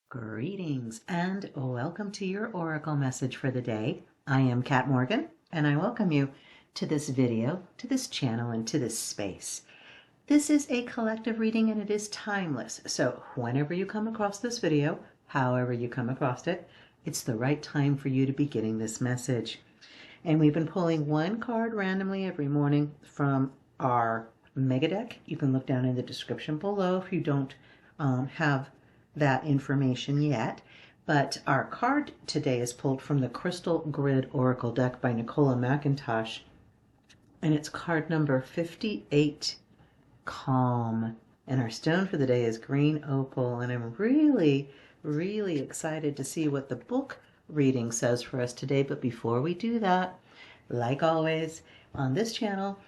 Greetings and welcome to your Oracle message for the day. I am Kat Morgan and I welcome you to this video, to this channel, and to this space. This is a collective reading and it is timeless. So whenever you come across this video, however you come across it, it's the right time for you to be getting this message. And we've been pulling one card randomly every morning from our MEGADECK. You can look down in the description below if you don't have that information yet. But our card today is pulled from the Crystal Grid Oracle deck by Nicola McIntosh. And it's card number 58, Calm. And our stone for the day is green opal. And I'm really, really excited to see what the book reading says for us today. But before we do that, like always, on this channel,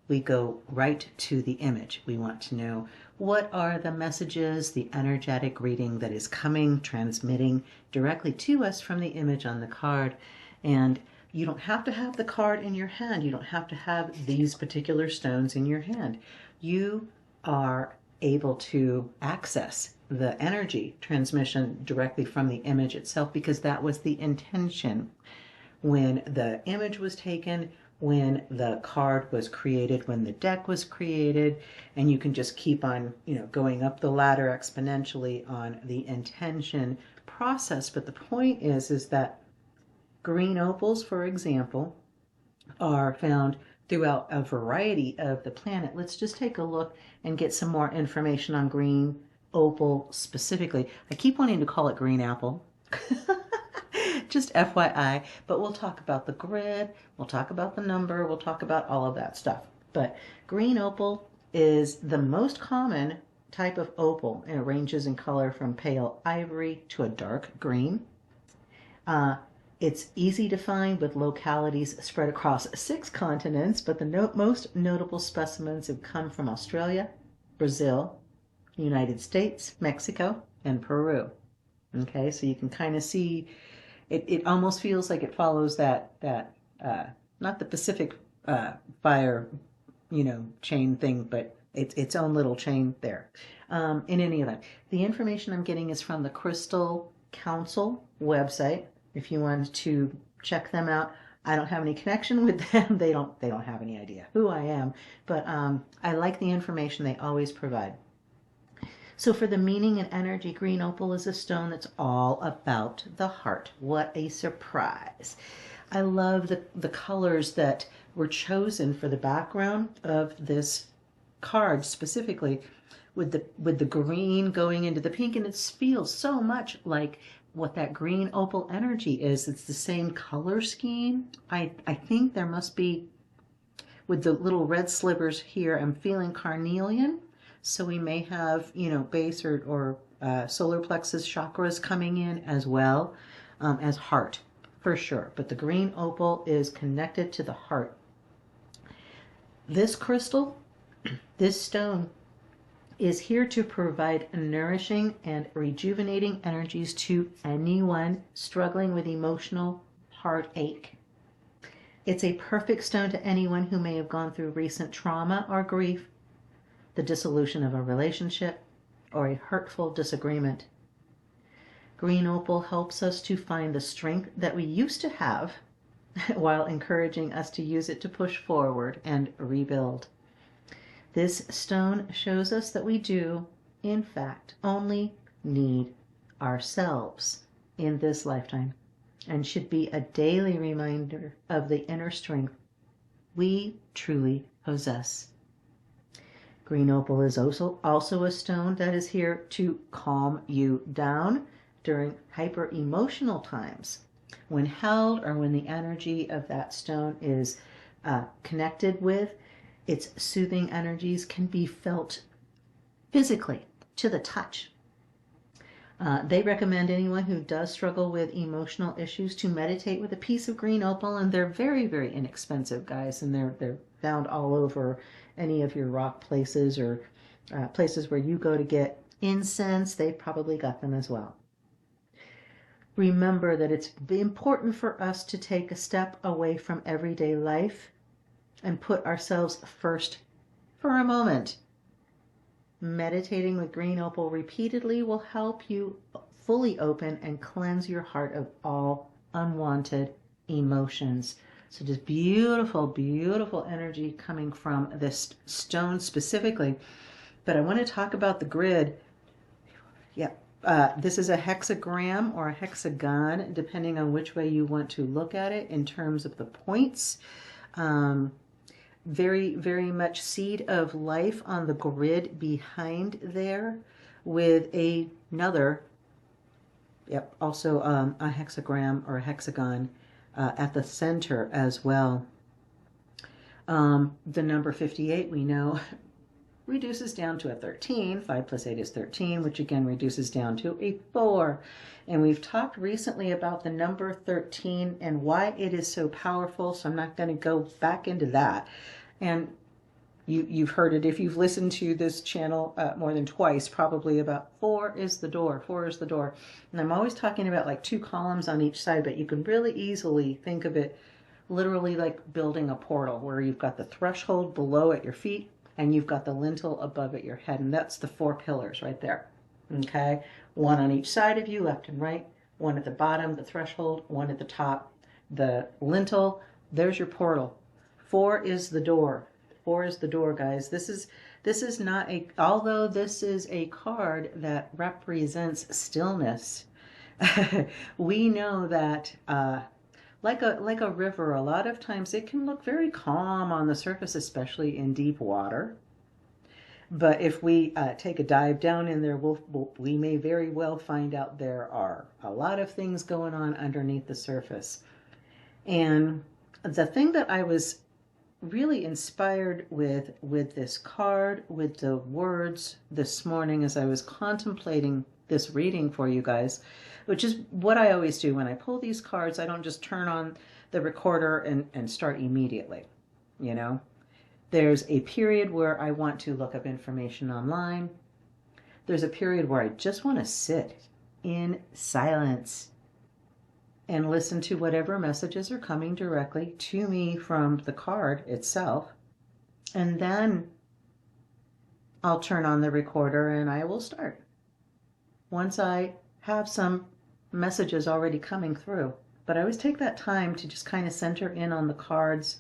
we go right to the image. We want to know what are the messages, the energetic reading that is coming, transmitting directly to us from the image on the card. And you don't have to have the card in your hand. You don't have to have these particular stones in your hand. You are able to access the energy transmission directly from the image itself because that was the intention when the image was taken, when the card was created, when the deck was created, and you can just keep on, going up the ladder exponentially on the intention process. But the point is that green opals, for example, are found throughout a variety of the planet. Let's just take a look and get some more information on green opal specifically. I keep wanting to call it green apple. Just FYI, but we'll talk about the grid, we'll talk about the number, we'll talk about all of that stuff. But green opal is the most common type of opal, and it ranges in color from pale ivory to a dark green. It's easy to find with localities spread across 6 continents, but the most notable specimens have come from Australia, Brazil, United States, Mexico, and Peru. Okay, so you can kind of see it almost feels like it follows that not the Pacific fire, chain thing, but its own little chain there. In any event, the information I'm getting is from the Crystal Council website. If you want to check them out, I don't have any connection with them. They don't have any idea who I am, but I like the information they always provide. So for the meaning and energy, green opal is a stone that's all about the heart. What a surprise. I love the colors that were chosen for the background of this card, specifically with the green going into the pink, and it feels so much like what that green opal energy is. It's the same color scheme. I think there must be, with the little red slivers here, I'm feeling carnelian. So we may have, base or solar plexus chakras coming in as well as heart, for sure. But the green opal is connected to the heart. This crystal, this stone, is here to provide nourishing and rejuvenating energies to anyone struggling with emotional heartache. It's a perfect stone to anyone who may have gone through recent trauma or grief, the dissolution of a relationship, or a hurtful disagreement. Green opal helps us to find the strength that we used to have while encouraging us to use it to push forward and rebuild. This stone shows us that we do, in fact, only need ourselves in this lifetime, and should be a daily reminder of the inner strength we truly possess. Green opal is also a stone that is here to calm you down during hyper-emotional times. When held or when the energy of that stone is connected with, its soothing energies can be felt physically to the touch. They recommend anyone who does struggle with emotional issues to meditate with a piece of green opal, and they're very, very inexpensive, guys, and they're found all over any of your rock places or places where you go to get incense. They've probably got them as well. Remember that it's important for us to take a step away from everyday life and put ourselves first for a moment. Meditating with green opal repeatedly will help you fully open and cleanse your heart of all unwanted emotions. So just beautiful, beautiful energy coming from this stone specifically. But I want to talk about the grid. Yeah, this is a hexagram or a hexagon, depending on which way you want to look at it in terms of the points. Very, very much seed of life on the grid behind there with another, yep, also a hexagram or a hexagon at the center as well. The number 58 we know reduces down to a 13. 5 plus 8 is 13, which again reduces down to a 4. And we've talked recently about the number 13 and why it is so powerful, so I'm not going to go back into that. And you've heard it if you've listened to this channel more than twice, probably, about 4 is the door, 4 is the door. And I'm always talking about like 2 columns on each side, but you can really easily think of it literally like building a portal where you've got the threshold below at your feet, and you've got the lintel above at your head, and that's the 4 pillars right there. Okay, 1 on each side of you, left and right, 1 at the bottom, the threshold, 1 at the top, the lintel. There's your portal. 4 is the door. 4 is the door, guys. This is not a, although this is a card that represents stillness, we know that like a river, a lot of times it can look very calm on the surface, especially in deep water. But if we take a dive down in there, we may very well find out there are a lot of things going on underneath the surface. And the thing that I was really inspired with this card, with the words this morning as I was contemplating this reading for you guys, which is what I always do when I pull these cards. I don't just turn on the recorder and start immediately. You know, there's a period where I want to look up information online. There's a period where I just want to sit in silence and listen to whatever messages are coming directly to me from the card itself. And then I'll turn on the recorder and I will start once I have some messages already coming through. But I always take that time to just kind of center in on the cards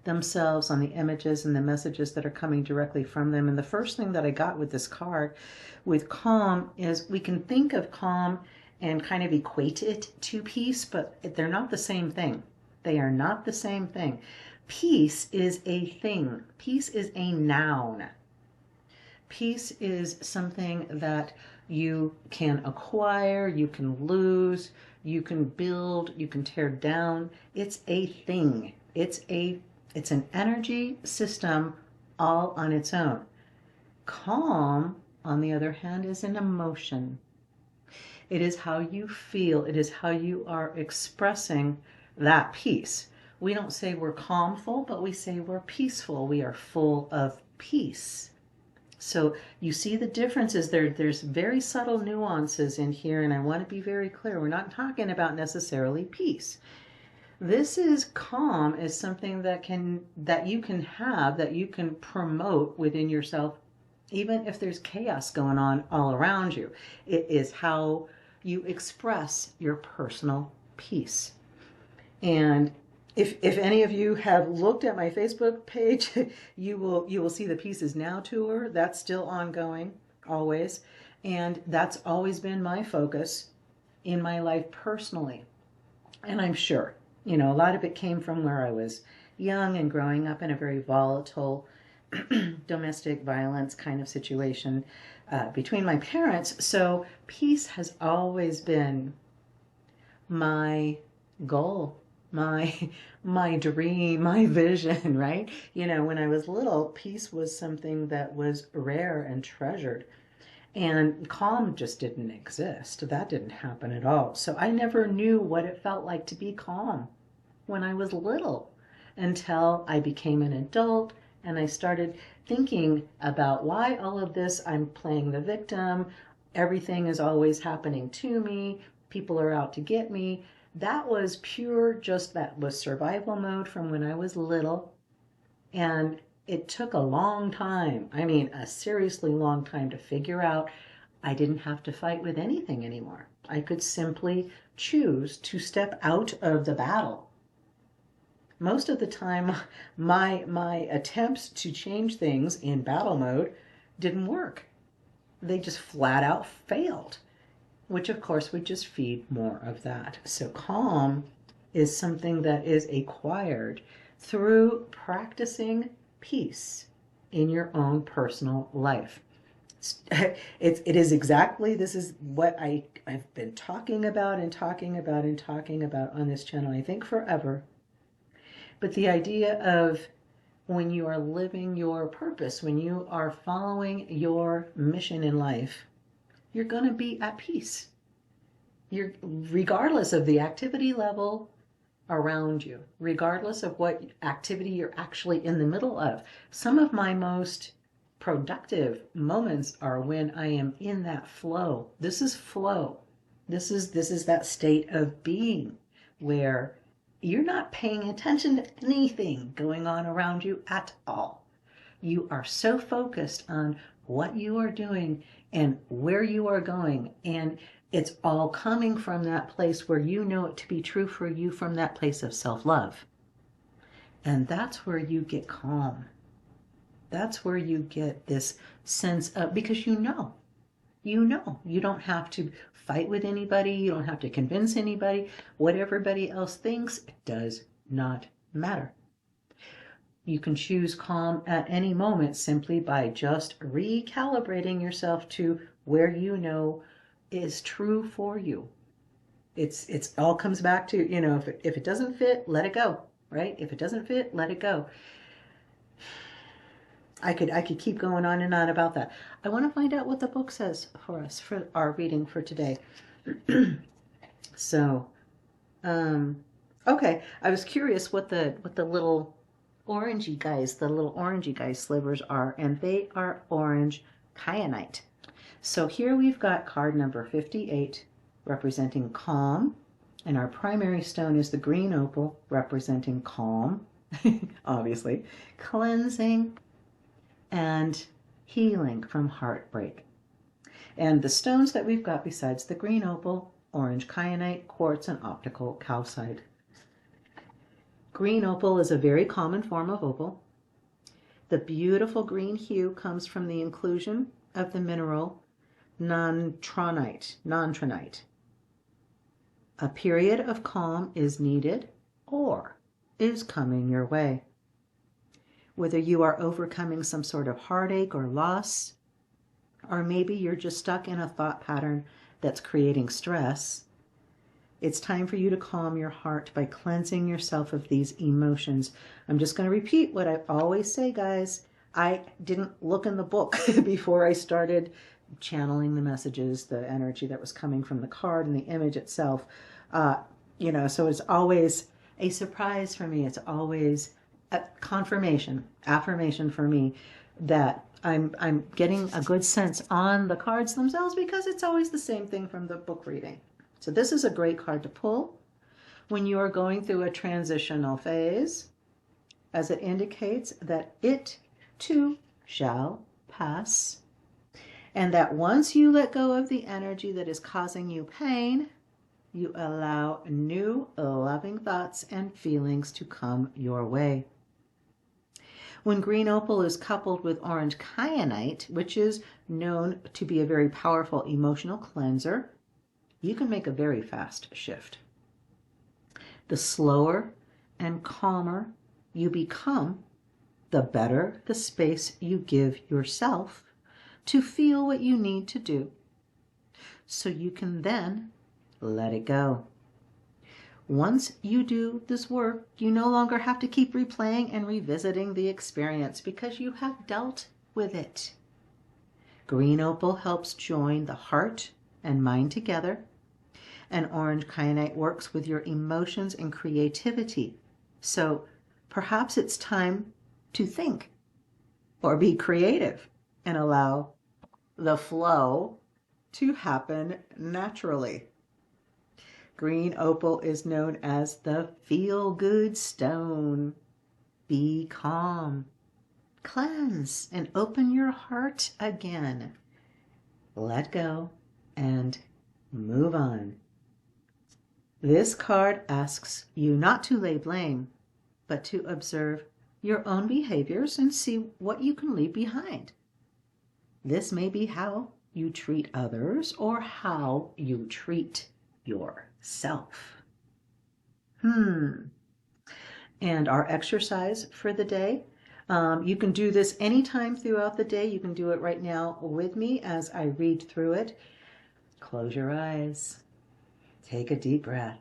themselves, on the images and the messages that are coming directly from them. And the first thing that I got with this card, with calm, is we can think of calm and kind of equate it to peace, but they're not the same thing. They are not the same thing. Peace is a thing. Peace is a noun. Peace is something that you can acquire, you can lose, you can build, you can tear down. It's a thing. It's an energy system all on its own. Calm, on the other hand, is an emotion. It is how you feel. It is how you are expressing that peace. We don't say we're calmful, but we say we're peaceful. We are full of peace. So you see the differences there. There's very subtle nuances in here, and I want to be very clear. We're not talking about necessarily peace. This is calm is something that you can have, that you can promote within yourself, even if there's chaos going on all around you. It is how you express your personal peace. And if any of you have looked at my Facebook page, you will see the Peace Is Now tour. That's still ongoing, always. And that's always been my focus in my life personally. And I'm sure, you know, a lot of it came from where I was young and growing up in a very volatile domestic violence kind of situation between my parents. So peace has always been my goal, my dream, my vision, right? You know, when I was little, peace was something that was rare and treasured. And calm just didn't exist. That didn't happen at all. So I never knew what it felt like to be calm when I was little, until I became an adult and I started thinking about why all of this. I'm playing the victim. Everything is always happening to me. People are out to get me. That was pure, that was survival mode from when I was little. And it took a long time, I mean a seriously long time, to figure out I didn't have to fight with anything anymore. I could simply choose to step out of the battle. Most of the time, my attempts to change things in battle mode didn't work. They just flat out failed, which of course would just feed more of that. So calm is something that is acquired through practicing peace in your own personal life. It is exactly, this is what I've been talking about and talking about and talking about on this channel, I think forever. But the idea of when you are living your purpose, when you are following your mission in life, you're going to be at peace. You're, regardless of the activity level around you, regardless of what activity you're actually in the middle of. Some of my most productive moments are when I am in that flow. This is flow. This is that state of being where you're not paying attention to anything going on around you at all. You are so focused on what you are doing and where you are going, and it's all coming from that place where you know it to be true for you, from that place of self-love. And that's where you get calm. That's where you get this sense of, because you know, you don't have to fight with anybody. You don't have to convince anybody. What everybody else thinks, it does not matter. You can choose calm at any moment simply by just recalibrating yourself to where you know is true for you. It's all comes back to, you know, if it doesn't fit, let it go, right? If it doesn't fit, let it go. I could keep going on and on about that. I want to find out what the book says for us for our reading for today. So, okay, I was curious what the little orangey guys slivers are, and they are orange kyanite. So here we've got card number 58 representing calm, and our primary stone is the green opal representing calm, obviously, cleansing, and healing from heartbreak. And the stones that we've got besides the green opal, orange kyanite, quartz, and optical calcite. Green opal is a very common form of opal. The beautiful green hue comes from the inclusion of the mineral non-tranite. A period of calm is needed or is coming your way. Whether you are overcoming some sort of heartache or loss, or maybe you're just stuck in a thought pattern that's creating stress, it's time for you to calm your heart by cleansing yourself of these emotions. I'm just going to repeat what I always say, guys. I didn't look in the book before I started channeling the messages, the energy that was coming from the card and the image itself. You know, so it's always a surprise for me. It's always a confirmation, affirmation for me that I'm getting a good sense on the cards themselves, because it's always the same thing from the book reading. So this is a great card to pull when you are going through a transitional phase, as it indicates that it too shall pass, and that once you let go of the energy that is causing you pain, you allow new loving thoughts and feelings to come your way. When green opal is coupled with orange kyanite, which is known to be a very powerful emotional cleanser, you can make a very fast shift. The slower and calmer you become, the better the space you give yourself to feel what you need to do, so you can then let it go. Once you do this work, you no longer have to keep replaying and revisiting the experience, because you have dealt with it. Green opal helps join the heart and mind together, and orange kyanite works with your emotions and creativity. So perhaps it's time to think or be creative and allow the flow to happen naturally. Green opal is known as the feel-good stone. Be calm, cleanse, and open your heart again. let go, and move on. This card asks you not to lay blame, but to observe your own behaviors and see what you can leave behind. This may be how you treat others or how you treat yourself. And our exercise for the day, you can do this anytime throughout the day. You can do it right now with me as I read through it. Close your eyes. Take a deep breath.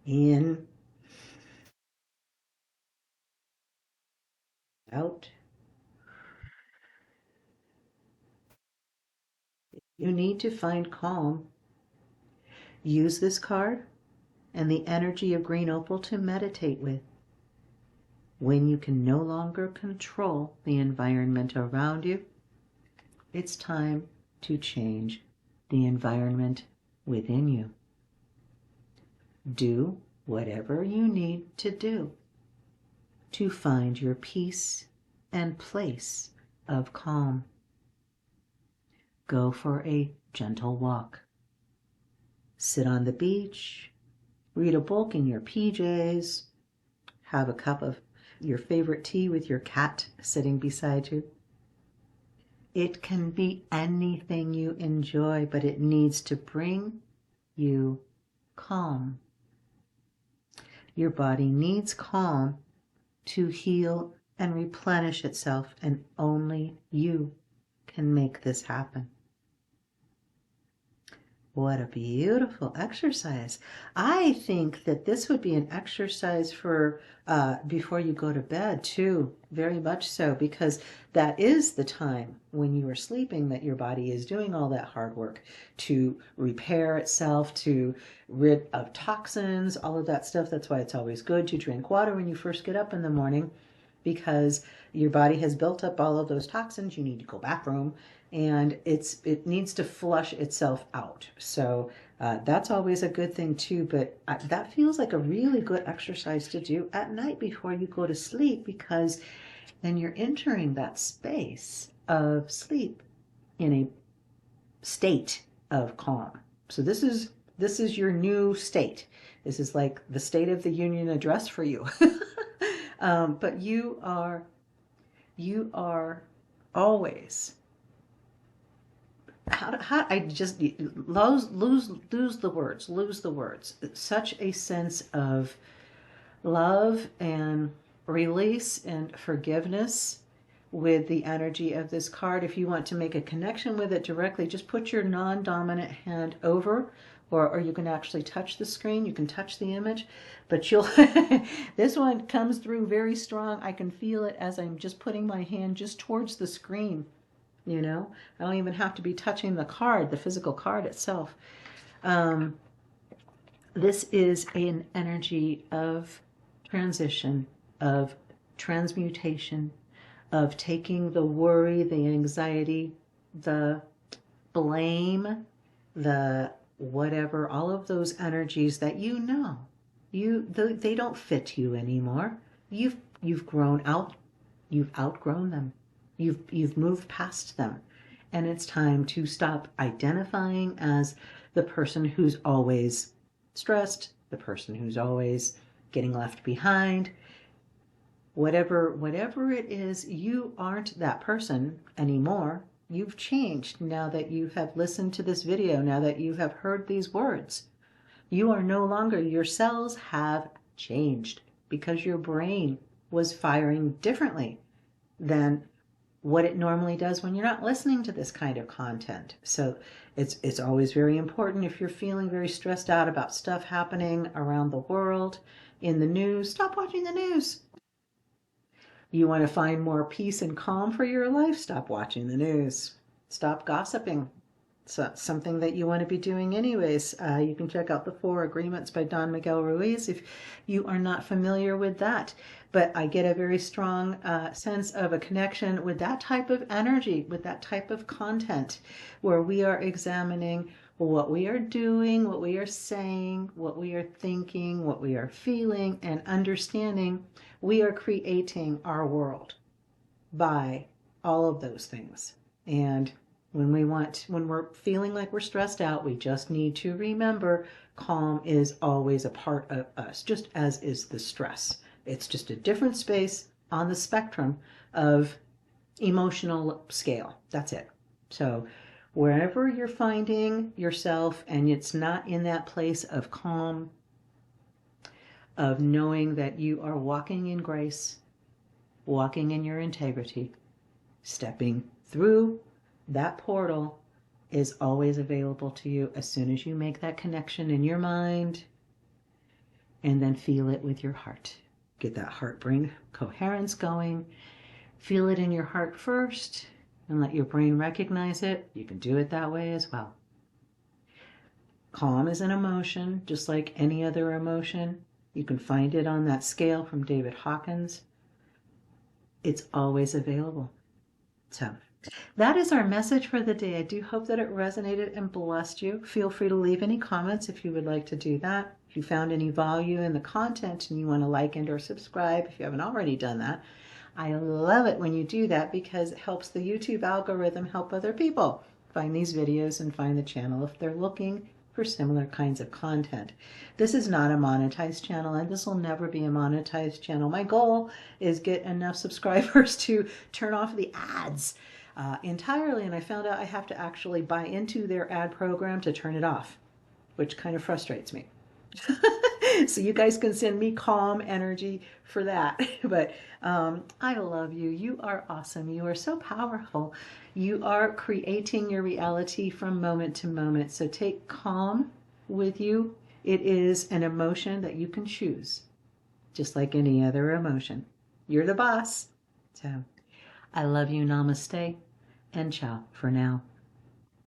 In. Out. You need to find calm. Use this card and the energy of green opal to meditate with. When you can no longer control the environment around you, it's time to change the environment within you. Do whatever you need to do to find your peace and place of calm. Go for a gentle walk. Sit on the beach, read a book in your PJs, have a cup of your favorite tea with your cat sitting beside you. It can be anything you enjoy, but it needs to bring you calm. Your body needs calm to heal and replenish itself, and only you can make this happen. What a beautiful exercise. I think that this would be an exercise for before you go to bed too, very much so, because that is the time when you are sleeping that your body is doing all that hard work to repair itself, to rid of toxins, all of that stuff. That's why it's always good to drink water when you first get up in the morning, because your body has built up all of those toxins. You need to go bathroom, and it needs to flush itself out. So that's always a good thing too, but that feels like a really good exercise to do at night before you go to sleep, because then you're entering that space of sleep in a state of calm. So this is your new state. This is like the State of the Union address for you. But you are always, how I just lose the words. Such a sense of love and release and forgiveness with the energy of this card. If you want to make a connection with it directly, just put your non-dominant hand over, or you can actually touch the screen. You can touch the image, but you'll this one comes through very strong. I can feel it as I'm just putting my hand just towards the screen. You know, I don't even have to be touching the card, the physical card itself. This is an energy of transition, of transmutation, of taking the worry, the anxiety, the blame, the whatever, all of those energies that they don't fit you anymore. You've grown out, you've outgrown them. You've moved past them, and it's time to stop identifying as the person who's always stressed, the person who's always getting left behind. Whatever it is, you aren't that person anymore. You've changed now that you have listened to this video, now that you have heard these words. You are no longer, your cells have changed because your brain was firing differently than what it normally does when you're not listening to this kind of content. So it's always very important, if you're feeling very stressed out about stuff happening around the world, in the news, stop watching the news. You want to find more peace and calm for your life? Stop watching the news. Stop gossiping. So something that you want to be doing anyways. You can check out the 4 Agreements by Don Miguel Ruiz if you are not familiar with that. But I get a very strong sense of a connection with that type of energy, with that type of content, where we are examining what we are doing, what we are saying, what we are thinking, what we are feeling, and understanding we are creating our world by all of those things. And When we're feeling like we're stressed out, we just need to remember calm is always a part of us, just as is the stress. It's just a different space on the spectrum of emotional scale. That's it. So wherever you're finding yourself and it's not in that place of calm, of knowing that you are walking in grace, walking in your integrity, stepping through that portal is always available to you as soon as you make that connection in your mind and then feel it with your heart. Get that heart brain coherence going. Feel it in your heart first and let your brain recognize it. You can do it that way as well. Calm is an emotion, just like any other emotion. You can find it on that scale from David Hawkins. It's always available. So that is our message for the day. I do hope that it resonated and blessed you. Feel free to leave any comments if you would like to do that. If you found any value in the content and you want to like and or subscribe, if you haven't already done that, I love it when you do that because it helps the YouTube algorithm help other people find these videos and find the channel if they're looking for similar kinds of content. This is not a monetized channel and this will never be a monetized channel. My goal is get enough subscribers to turn off the ads entirely, and I found out I have to actually buy into their ad program to turn it off, which kind of frustrates me. So you guys can send me calm energy for that. But I love you. You are awesome. You are so powerful. You are creating your reality from moment to moment. So take calm with you. It is an emotion that you can choose, just like any other emotion. You're the boss. So I love you. Namaste and ciao for now.